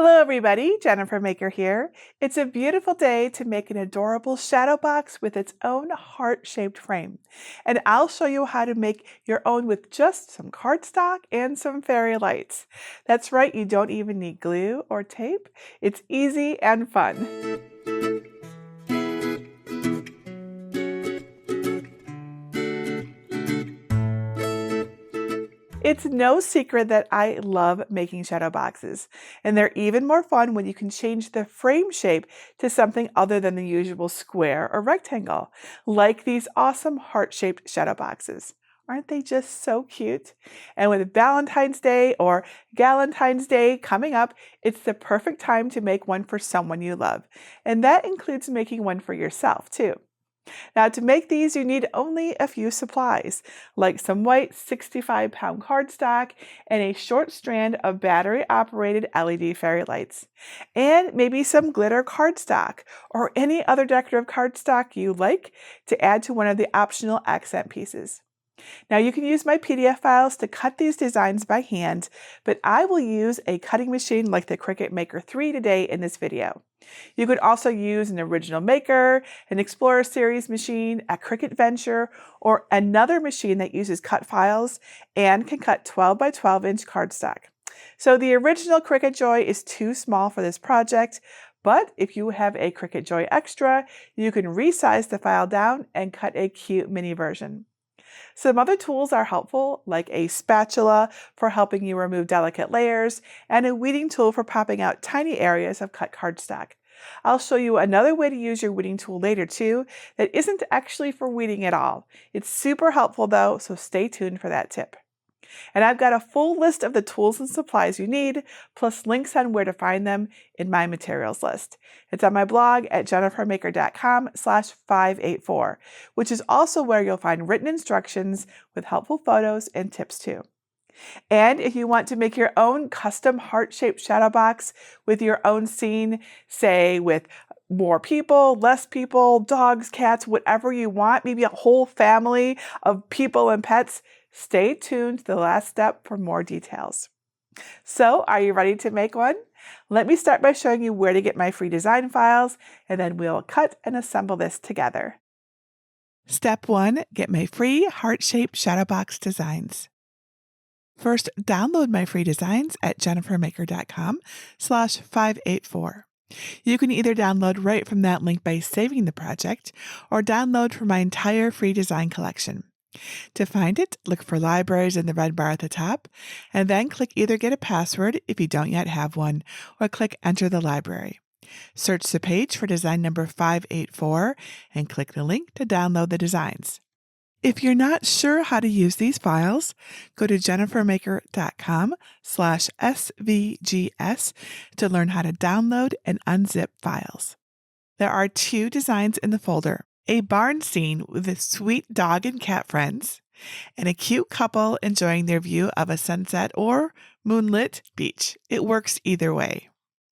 Hello everybody, Jennifer Maker here. It's a beautiful day to make an adorable shadow box with its own heart-shaped frame. And I'll show you how to make your own with just some cardstock and some fairy lights. That's right, you don't even need glue or tape. It's easy and fun. It's no secret that I love making shadow boxes, and they're even more fun when you can change the frame shape to something other than the usual square or rectangle, like these awesome heart-shaped shadow boxes. Aren't they just so cute? And with Valentine's Day or Galentine's Day coming up, it's the perfect time to make one for someone you love. And that includes making one for yourself too. Now to make these you need only a few supplies, like some white 65-pound cardstock and a short strand of battery-operated LED fairy lights, and maybe some glitter cardstock or any other decorative cardstock you like to add to one of the optional accent pieces. Now you can use my PDF files to cut these designs by hand, but I will use a cutting machine like the Cricut Maker 3 today in this video. You could also use an Original Maker, an Explorer Series machine, a Cricut Venture, or another machine that uses cut files and can cut 12 by 12 inch cardstock. So the original Cricut Joy is too small for this project, but if you have a Cricut Joy Extra, you can resize the file down and cut a cute mini version. Some other tools are helpful, like a spatula for helping you remove delicate layers, and a weeding tool for popping out tiny areas of cut cardstock. I'll show you another way to use your weeding tool later too that isn't actually for weeding at all. It's super helpful though, so stay tuned for that tip. And I've got a full list of the tools and supplies you need, plus links on where to find them in my materials list. It's on my blog at jennifermaker.com/584, which is also where you'll find written instructions with helpful photos and tips too. And if you want to make your own custom heart-shaped shadow box with your own scene, say with more people, less people, dogs, cats, whatever you want, maybe a whole family of people and pets, stay tuned to the last step for more details. So, are you ready to make one? Let me start by showing you where to get my free design files, and then we'll cut and assemble this together. Step 1. Get my free heart-shaped shadow box designs. First, download my free designs at jennifermaker.com/584. You can either download right from that link by saving the project, or download from my entire free design collection. To find it, look for Libraries in the red bar at the top, and then click either Get a Password if you don't yet have one, or click Enter the library. Search the page for design number 584 and click the link to download the designs. If you're not sure how to use these files, go to jennifermaker.com/SVGs to learn how to download and unzip files. There are 2 designs in the folder: a barn scene with a sweet dog and cat friends, and a cute couple enjoying their view of a sunset or moonlit beach. It works either way.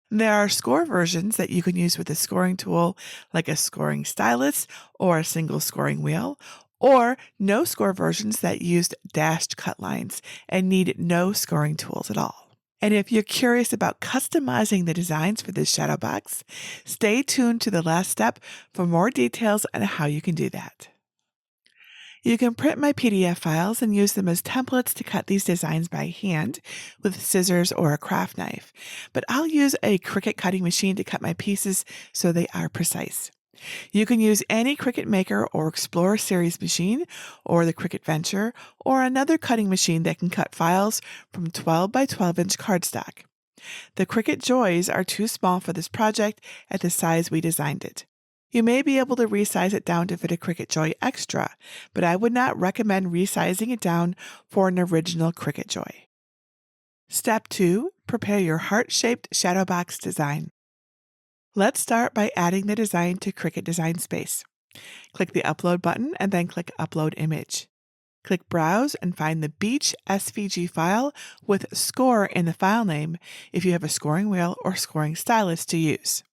There are score versions that you can use with a scoring tool like a scoring stylus or a single scoring wheel, or no score versions that used dashed cut lines and need no scoring tools at all. And if you're curious about customizing the designs for this shadow box, stay tuned to the last step for more details on how you can do that. You can print my PDF files and use them as templates to cut these designs by hand with scissors or a craft knife, but I'll use a Cricut cutting machine to cut my pieces so they are precise. You can use any Cricut Maker or Explorer Series machine, or the Cricut Venture, or another cutting machine that can cut files from 12 by 12 inch cardstock. The Cricut Joys are too small for this project at the size we designed it. You may be able to resize it down to fit a Cricut Joy Extra, but I would not recommend resizing it down for an original Cricut Joy. Step 2. Prepare your heart-shaped shadow box design. Let's start by adding the design to Cricut Design Space. Click the Upload button and then click Upload Image. Click Browse and find the Beach SVG file with Score in the file name if you have a scoring wheel or scoring stylus to use.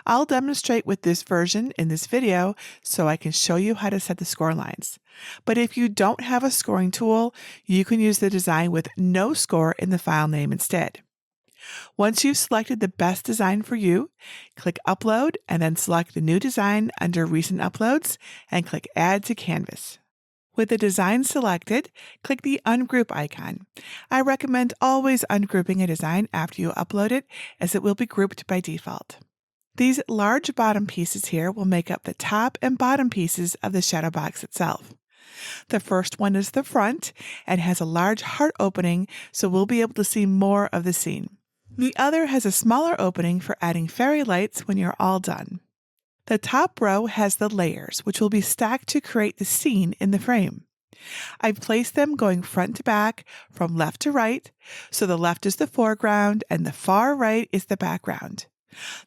I'll demonstrate with this version in this video so I can show you how to set the score lines. But if you don't have a scoring tool, you can use the design with no score in the file name instead. Once you've selected the best design for you, click Upload and then select the new design under Recent Uploads and click Add to Canvas. With the design selected, click the Ungroup icon. I recommend always ungrouping a design after you upload it, as it will be grouped by default. These large bottom pieces here will make up the top and bottom pieces of the shadow box itself. The first one is the front and has a large heart opening, so we'll be able to see more of the scene. The other has a smaller opening for adding fairy lights when you're all done. The top row has the layers, which will be stacked to create the scene in the frame. I've placed them going front to back, from left to right, so the left is the foreground and the far right is the background.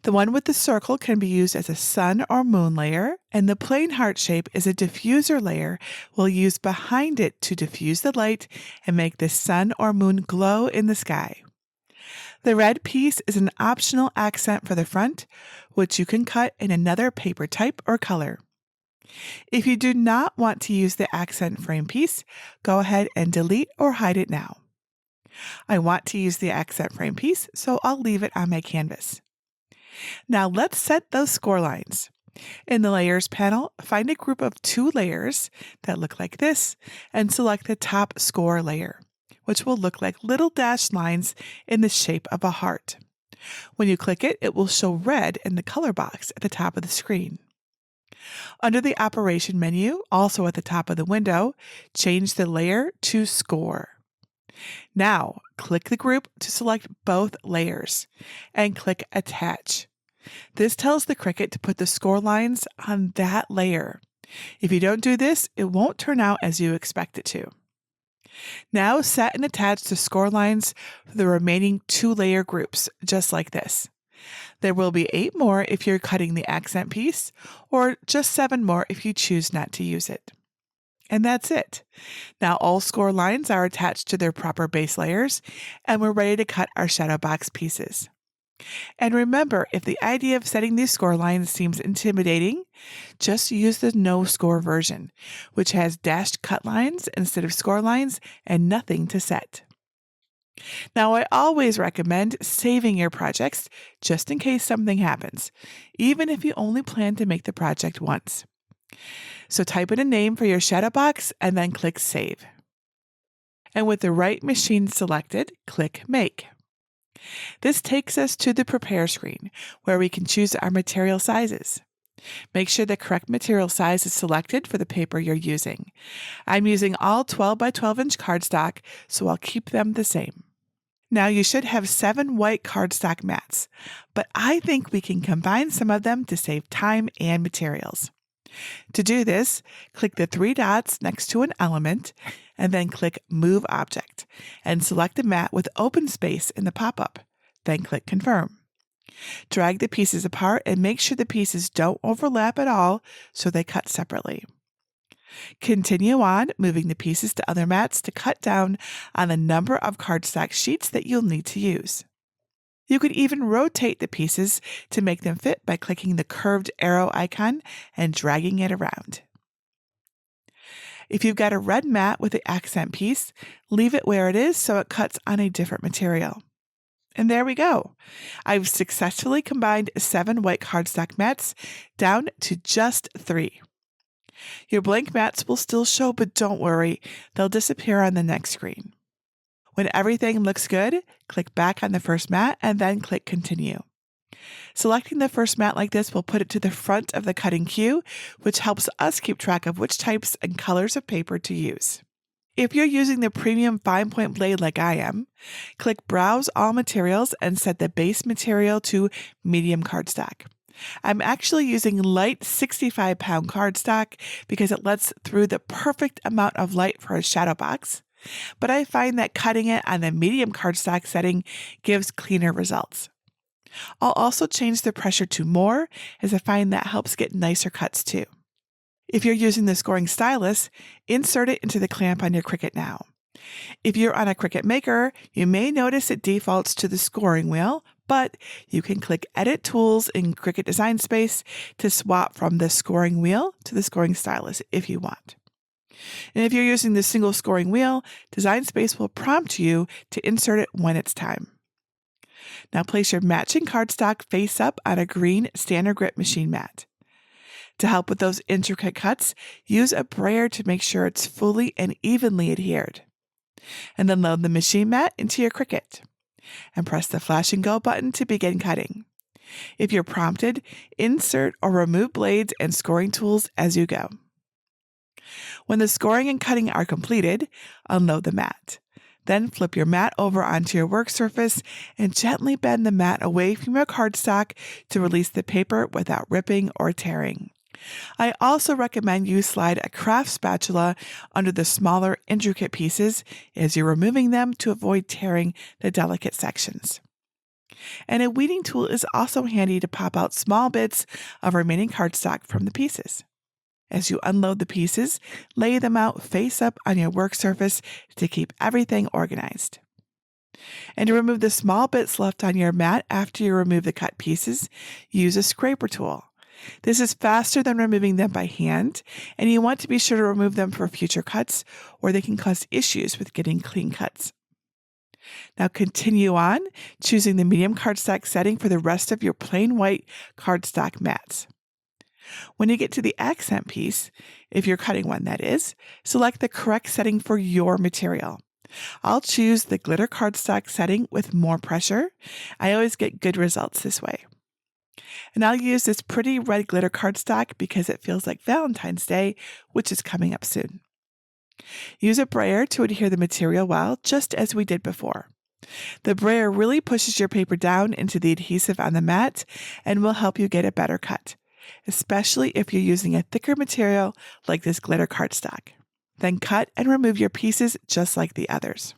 The one with the circle can be used as a sun or moon layer, and the plain heart shape is a diffuser layer we'll use behind it to diffuse the light and make the sun or moon glow in the sky. The red piece is an optional accent for the front, which you can cut in another paper type or color. If you do not want to use the accent frame piece, go ahead and delete or hide it now. I want to use the accent frame piece, so I'll leave it on my canvas. Now let's set those score lines. In the Layers panel, find a group of 2 layers that look like this and select the top score layer, which will look like little dashed lines in the shape of a heart. When you click it, it will show red in the color box at the top of the screen. Under the Operation menu, also at the top of the window, change the layer to Score. Now, click the group to select both layers and click Attach. This tells the Cricut to put the score lines on that layer. If you don't do this, it won't turn out as you expect it to. Now set and attach the score lines for the remaining 2 layer groups, just like this. There will be 8 more if you're cutting the accent piece, or just 7 more if you choose not to use it. And that's it. Now all score lines are attached to their proper base layers, and we're ready to cut our shadow box pieces. And remember, if the idea of setting these score lines seems intimidating, just use the no score version, which has dashed cut lines instead of score lines and nothing to set. Now, I always recommend saving your projects just in case something happens, even if you only plan to make the project once. So type in a name for your shadow box and then click Save. And with the right machine selected, click Make. This takes us to the Prepare screen, where we can choose our material sizes. Make sure the correct material size is selected for the paper you're using. I'm using all 12 by 12 inch cardstock, so I'll keep them the same. Now you should have 7 white cardstock mats, but I think we can combine some of them to save time and materials. To do this, click the 3 dots next to an element and then click Move Object and select a mat with open space in the pop-up. Then click Confirm. Drag the pieces apart and make sure the pieces don't overlap at all so they cut separately. Continue on moving the pieces to other mats to cut down on the number of cardstock sheets that you'll need to use. You could even rotate the pieces to make them fit by clicking the curved arrow icon and dragging it around. If you've got a red mat with the accent piece, leave it where it is so it cuts on a different material. And there we go. I've successfully combined 7 white cardstock mats down to just 3. Your blank mats will still show, but don't worry, they'll disappear on the next screen. When everything looks good, click back on the first mat and then click Continue. Selecting the first mat like this will put it to the front of the cutting queue, which helps us keep track of which types and colors of paper to use. If you're using the premium fine-point blade like I am, click Browse All Materials and set the base material to medium cardstock. I'm actually using light 65-pound cardstock because it lets through the perfect amount of light for a shadow box, but I find that cutting it on the medium cardstock setting gives cleaner results. I'll also change the pressure to more, as I find that helps get nicer cuts too. If you're using the scoring stylus, insert it into the clamp on your Cricut now. If you're on a Cricut Maker, you may notice it defaults to the scoring wheel, but you can click Edit Tools in Cricut Design Space to swap from the scoring wheel to the scoring stylus if you want. And if you're using the single scoring wheel, Design Space will prompt you to insert it when it's time. Now place your matching cardstock face up on a green standard grip machine mat. To help with those intricate cuts, use a brayer to make sure it's fully and evenly adhered. And then load the machine mat into your Cricut. And press the flash and go button to begin cutting. If you're prompted, insert or remove blades and scoring tools as you go. When the scoring and cutting are completed, unload the mat. Then flip your mat over onto your work surface and gently bend the mat away from your cardstock to release the paper without ripping or tearing. I also recommend you slide a craft spatula under the smaller, intricate pieces as you're removing them to avoid tearing the delicate sections. And a weeding tool is also handy to pop out small bits of remaining cardstock from the pieces. As you unload the pieces, lay them out face up on your work surface to keep everything organized. And to remove the small bits left on your mat after you remove the cut pieces, use a scraper tool. This is faster than removing them by hand, and you want to be sure to remove them for future cuts, or they can cause issues with getting clean cuts. Now continue on, choosing the medium cardstock setting for the rest of your plain white cardstock mats. When you get to the accent piece, if you're cutting one that is, select the correct setting for your material. I'll choose the glitter cardstock setting with more pressure. I always get good results this way. And I'll use this pretty red glitter cardstock because it feels like Valentine's Day, which is coming up soon. Use a brayer to adhere the material well, just as we did before. The brayer really pushes your paper down into the adhesive on the mat and will help you get a better cut, especially if you're using a thicker material like this glitter cardstock. Then cut and remove your pieces just like the others.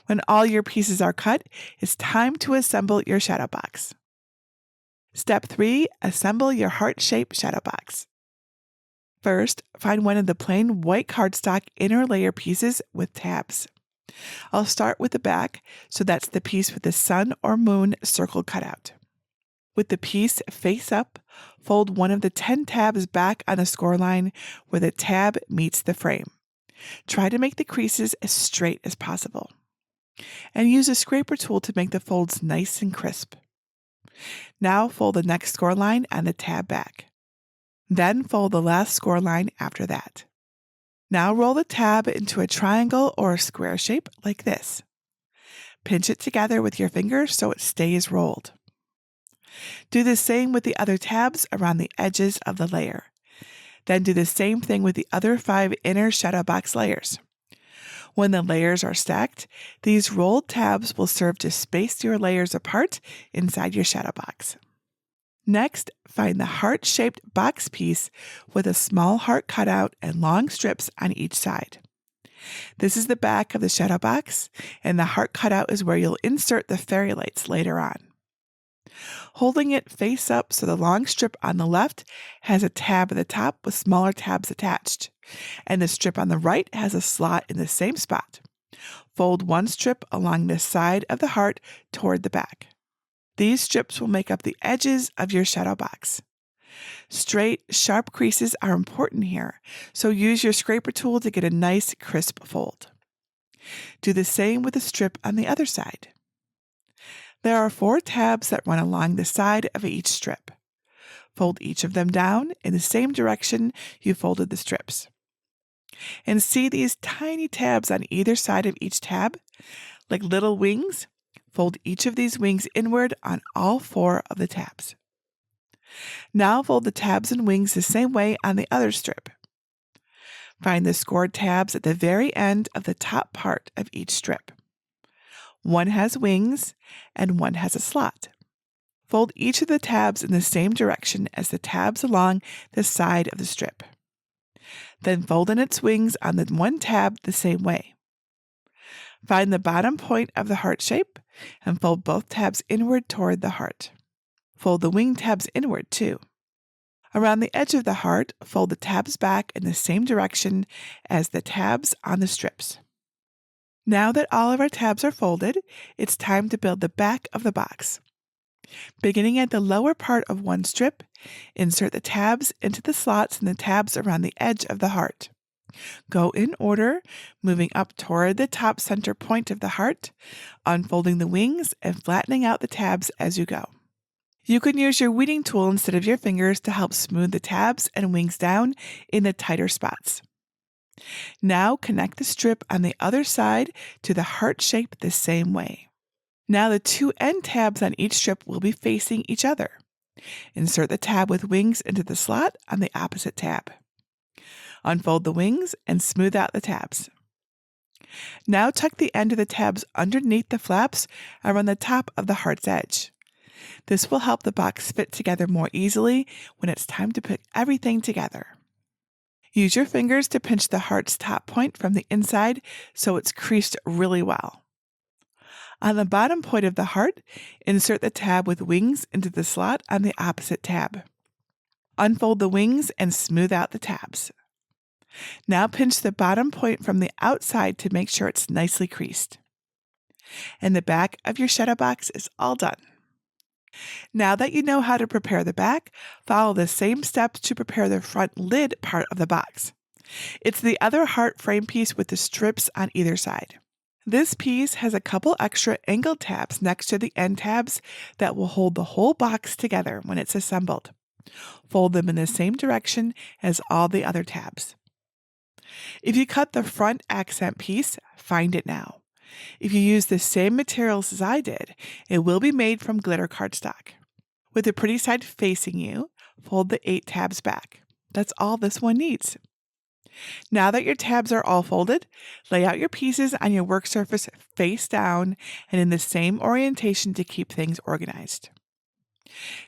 When all your pieces are cut, it's time to assemble your shadow box. Step 3. Assemble your heart-shaped shadow box. First, find one of the plain white cardstock inner layer pieces with tabs. I'll start with the back, so that's the piece with the sun or moon circle cut out. With the piece face up, fold one of the 10 tabs back on the score line where the tab meets the frame. Try to make the creases as straight as possible. And use a scraper tool to make the folds nice and crisp. Now fold the next score line on the tab back. Then fold the last score line after that. Now roll the tab into a triangle or a square shape like this. Pinch it together with your fingers so it stays rolled. Do the same with the other tabs around the edges of the layer. Then do the same thing with the other 5 inner shadow box layers. When the layers are stacked, these rolled tabs will serve to space your layers apart inside your shadow box. Next, find the heart-shaped box piece with a small heart cutout and long strips on each side. This is the back of the shadow box, and the heart cutout is where you'll insert the fairy lights later on. Holding it face up so the long strip on the left has a tab at the top with smaller tabs attached, and the strip on the right has a slot in the same spot. Fold one strip along the side of the heart toward the back. These strips will make up the edges of your shadow box. Straight, sharp creases are important here, so use your scraper tool to get a nice, crisp fold. Do the same with the strip on the other side. There are 4 tabs that run along the side of each strip. Fold each of them down in the same direction you folded the strips. And see these tiny tabs on either side of each tab? Like little wings? Fold each of these wings inward on all 4 of the tabs. Now fold the tabs and wings the same way on the other strip. Find the scored tabs at the very end of the top part of each strip. One has wings and one has a slot. Fold each of the tabs in the same direction as the tabs along the side of the strip. Then fold in its wings on the one tab the same way. Find the bottom point of the heart shape and fold both tabs inward toward the heart. Fold the wing tabs inward too. Around the edge of the heart, fold the tabs back in the same direction as the tabs on the strips. Now that all of our tabs are folded, it's time to build the back of the box. Beginning at the lower part of one strip, insert the tabs into the slots in the tabs around the edge of the heart. Go in order, moving up toward the top center point of the heart, unfolding the wings and flattening out the tabs as you go. You can use your weeding tool instead of your fingers to help smooth the tabs and wings down in the tighter spots. Now connect the strip on the other side to the heart shape the same way. Now the two end tabs on each strip will be facing each other. Insert the tab with wings into the slot on the opposite tab. Unfold the wings and smooth out the tabs. Now tuck the end of the tabs underneath the flaps around the top of the heart's edge. This will help the box fit together more easily when it's time to put everything together. Use your fingers to pinch the heart's top point from the inside so it's creased really well. On the bottom point of the heart, insert the tab with wings into the slot on the opposite tab. Unfold the wings and smooth out the tabs. Now pinch the bottom point from the outside to make sure it's nicely creased. And the back of your shadow box is all done. Now that you know how to prepare the back, follow the same steps to prepare the front lid part of the box. It's the other heart frame piece with the strips on either side. This piece has a couple extra angled tabs next to the end tabs that will hold the whole box together when it's assembled. Fold them in the same direction as all the other tabs. If you cut the front accent piece, find it now. If you use the same materials as I did, it will be made from glitter cardstock. With the pretty side facing you, fold the 8 tabs back. That's all this one needs. Now that your tabs are all folded, lay out your pieces on your work surface face down and in the same orientation to keep things organized.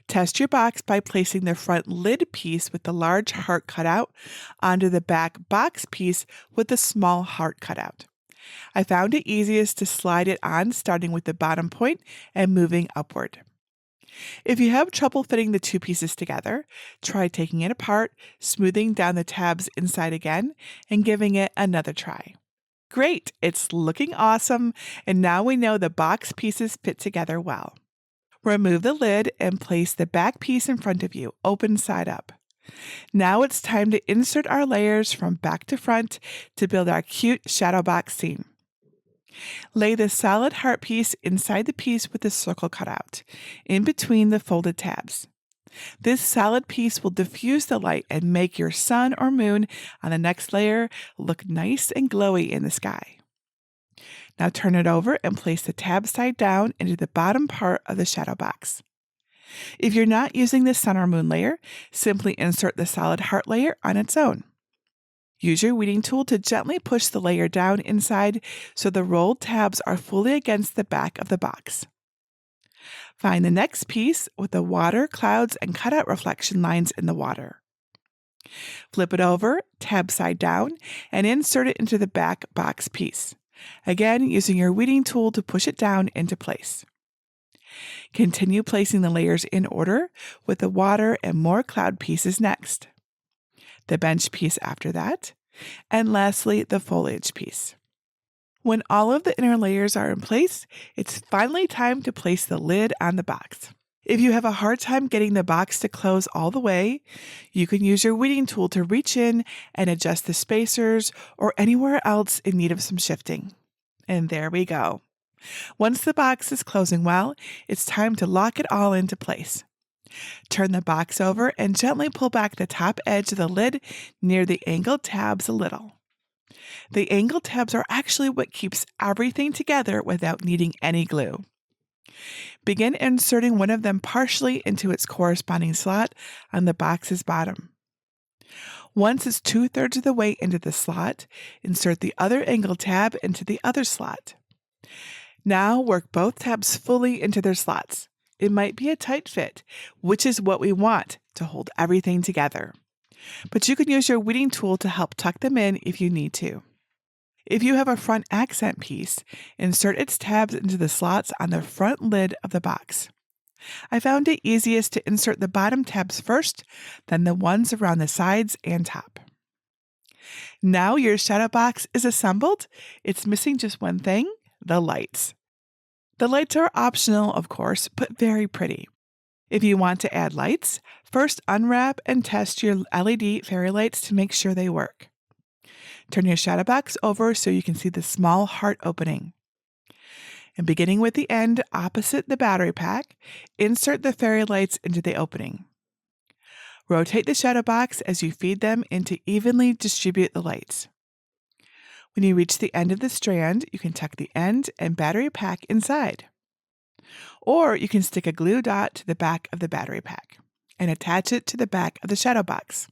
Test your box by placing the front lid piece with the large heart cutout onto the back box piece with the small heart cutout. I found it easiest to slide it on starting with the bottom point and moving upward. If you have trouble fitting the two pieces together, try taking it apart, smoothing down the tabs inside again, and giving it another try. Great! It's looking awesome, and now we know the box pieces fit together well. Remove the lid and place the back piece in front of you, open side up. Now it's time to insert our layers from back to front to build our cute shadow box scene. Lay the solid heart piece inside the piece with the circle cut out, in between the folded tabs. This solid piece will diffuse the light and make your sun or moon on the next layer look nice and glowy in the sky. Now turn it over and place the tab side down into the bottom part of the shadow box. If you're not using the sun or moon layer, simply insert the solid heart layer on its own. Use your weeding tool to gently push the layer down inside so the rolled tabs are fully against the back of the box. Find the next piece with the water, clouds, and cutout reflection lines in the water. Flip it over, tab side down, and insert it into the back box piece. Again, using your weeding tool to push it down into place. Continue placing the layers in order, with the water and more cloud pieces next. The bench piece after that, and lastly, the foliage piece. When all of the inner layers are in place, it's finally time to place the lid on the box. If you have a hard time getting the box to close all the way, you can use your weeding tool to reach in and adjust the spacers or anywhere else in need of some shifting. And there we go. Once the box is closing well, it's time to lock it all into place. Turn the box over and gently pull back the top edge of the lid near the angled tabs a little. The angled tabs are actually what keeps everything together without needing any glue. Begin inserting one of them partially into its corresponding slot on the box's bottom. Once it's 2/3 of the way into the slot, insert the other angled tab into the other slot. Now work both tabs fully into their slots. It might be a tight fit, which is what we want to hold everything together. But you can use your weeding tool to help tuck them in if you need to. If you have a front accent piece, insert its tabs into the slots on the front lid of the box. I found it easiest to insert the bottom tabs first, then the ones around the sides and top. Now your shadow box is assembled. It's missing just one thing, the lights. The lights are optional, of course, but very pretty. If you want to add lights, first unwrap and test your LED fairy lights to make sure they work. Turn your shadow box over so you can see the small heart opening. And beginning with the end opposite the battery pack, insert the fairy lights into the opening. Rotate the shadow box as you feed them in to evenly distribute the lights. When you reach the end of the strand, you can tuck the end and battery pack inside. Or you can stick a glue dot to the back of the battery pack and attach it to the back of the shadow box.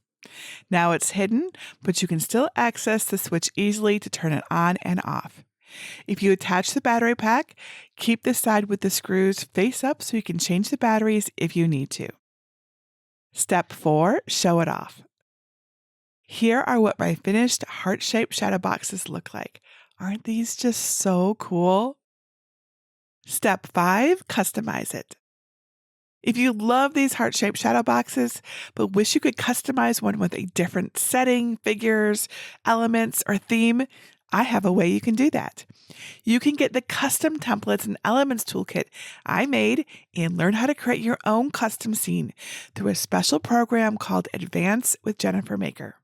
Now it's hidden, but you can still access the switch easily to turn it on and off. If you attach the battery pack, keep the side with the screws face up so you can change the batteries if you need to. Step 4, show it off. Here are what my finished heart-shaped shadow boxes look like. Aren't these just so cool? Step 5, customize it. If you love these heart-shaped shadow boxes, but wish you could customize one with a different setting, figures, elements, or theme, I have a way you can do that. You can get the custom templates and elements toolkit I made and learn how to create your own custom scene through a special program called Advance with Jennifer Maker.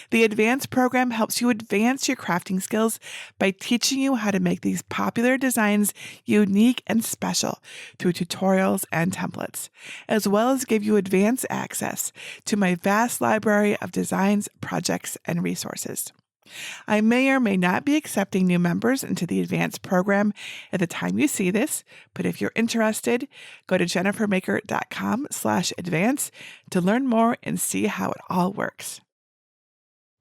The Advance program helps you advance your crafting skills by teaching you how to make these popular designs unique and special through tutorials and templates, as well as give you advanced access to my vast library of designs, projects, and resources. I may or may not be accepting new members into the Advanced program at the time you see this, but if you're interested, go to jennifermaker.com/advance to learn more and see how it all works.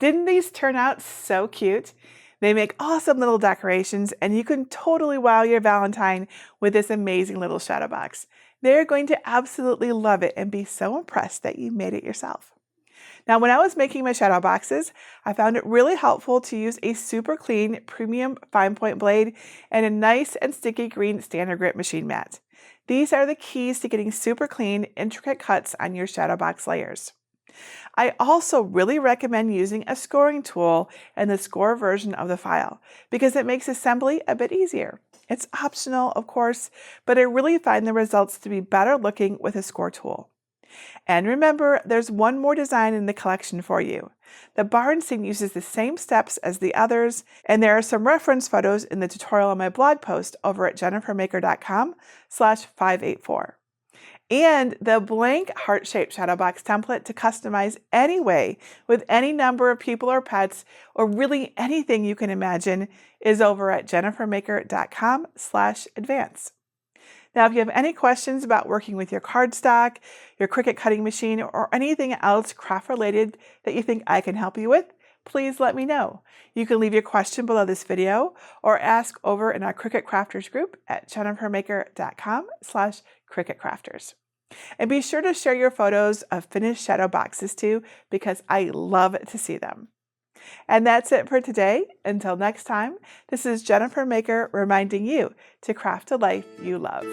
Didn't these turn out so cute? They make awesome little decorations, and you can totally wow your Valentine with this amazing little shadow box. They're going to absolutely love it and be so impressed that you made it yourself. Now, when I was making my shadow boxes, I found it really helpful to use a super clean premium fine point blade and a nice and sticky green standard grit machine mat. These are the keys to getting super clean, intricate cuts on your shadow box layers. I also really recommend using a scoring tool in the score version of the file because it makes assembly a bit easier. It's optional, of course, but I really find the results to be better looking with a score tool. And remember, there's one more design in the collection for you. The barn scene uses the same steps as the others, and there are some reference photos in the tutorial on my blog post over at jennifermaker.com/584. And the blank heart-shaped shadow box template to customize any way with any number of people or pets, or really anything you can imagine, is over at jennifermaker.com/advance. Now, if you have any questions about working with your cardstock, your Cricut cutting machine, or anything else craft-related that you think I can help you with, please let me know. You can leave your question below this video or ask over in our Cricut Crafters group at jennifermaker.com/cricketcrafters. And be sure to share your photos of finished shadow boxes too, because I love to see them. And that's it for today. Until next time, this is Jennifer Maker reminding you to craft a life you love.